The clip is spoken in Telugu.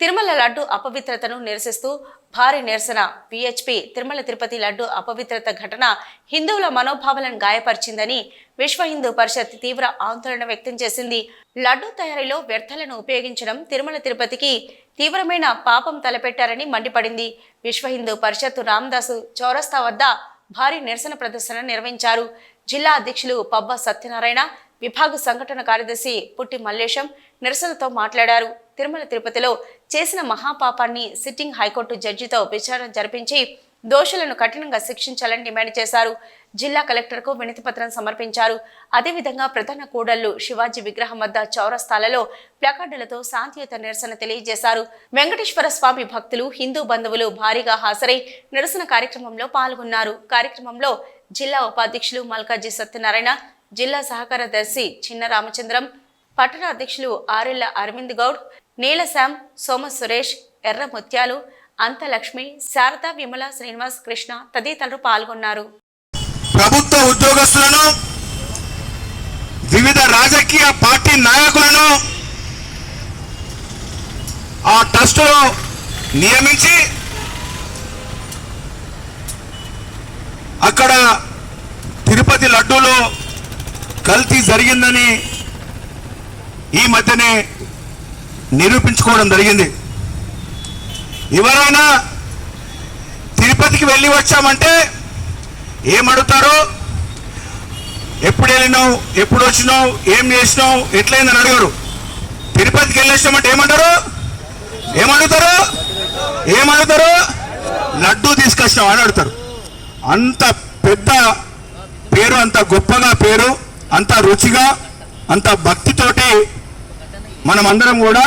తిరుమల లడ్డు అపవిత్రతను నిరసిస్తూ భారీ నిరసన. విహెచ్పి తిరుమల తిరుపతి లడ్డు అపవిత్రత ఘటన హిందువుల మనోభావాలను గాయపరిచిందని విశ్వ హిందూ పరిషత్ తీవ్ర ఆందోళన వ్యక్తం చేసింది. లడ్డు తయారీలో వ్యర్థాలను ఉపయోగించడం తిరుమల తిరుపతికి తీవ్రమైన పాపం తలపెట్టారని మండిపడింది. విశ్వ హిందూ పరిషత్ రామదాసు చౌరస్తా వద్ద భారీ నిరసన ప్రదర్శన నిర్వహించారు. జిల్లా అధ్యక్షులు పబ్బ సత్యనారాయణ, విభాగ సంఘటన కార్యదర్శి పుట్టి మల్లేశం నిరసనతో మాట్లాడారు. తిరుమల తిరుపతిలో చేసిన మహాపాపాన్ని సిట్టింగ్ హైకోర్టు జడ్జితో విచారణ జరిపించి దోషులను కఠినంగా శిక్షించాలని డిమాండ్ చేశారు. జిల్లా కలెక్టర్కు వినతి పత్రం సమర్పించారు. అదేవిధంగా ప్రధాన కూడళ్లు శివాజీ విగ్రహం వద్ద చౌరస్తాలలో ప్లకార్డులతో శాంతియుత నిరసన తెలియజేశారు. వెంకటేశ్వర స్వామి భక్తులు, హిందూ బంధువులు భారీగా హాజరై నిరసన కార్యక్రమంలో పాల్గొన్నారు. కార్యక్రమంలో జిల్లా ఉపాధ్యక్షులు మల్కాజీ సత్యనారాయణ, జిల్లా సహకారదర్శి చిన్న రామచంద్రం, పట్టణ అధ్యక్షులు ఆరెళ్ల అరవింద్ గౌడ్, నీలశ్యామ్, సోమ సురేష్, ఎర్ర ముత్యాలు, అంతలక్ష్మి, శారద, విమల, శ్రీనివాస్, కృష్ణ తదితరులు పాల్గొన్నారు. ప్రభుత్వ ఉద్యోగస్తులను, వివిధ రాజకీయ పార్టీ నాయకులను ఆ ట్రస్టులో నియమించి అక్కడ తిరుపతి లడ్డూలో కల్తీ జరిగిందని ఈ మధ్యనే నిరూపించుకోవడం జరిగింది. ఎవరైనా తిరుపతికి వెళ్ళి వచ్చామంటే ఏమడుగుతారో, ఎప్పుడు వెళ్ళినావు, ఎప్పుడు వచ్చినావు, ఏం చేసినావు, ఎట్లయిందని అడగరు. తిరుపతికి వెళ్ళేసామంటే ఏమడుగుతారు? లడ్డూ తీసుకొచ్చినావు అని అడుగుతారు. అంత పెద్ద పేరు, అంత గొప్పగా పేరు, అంత రుచిగా, అంత భక్తితోటి మనమందరం కూడా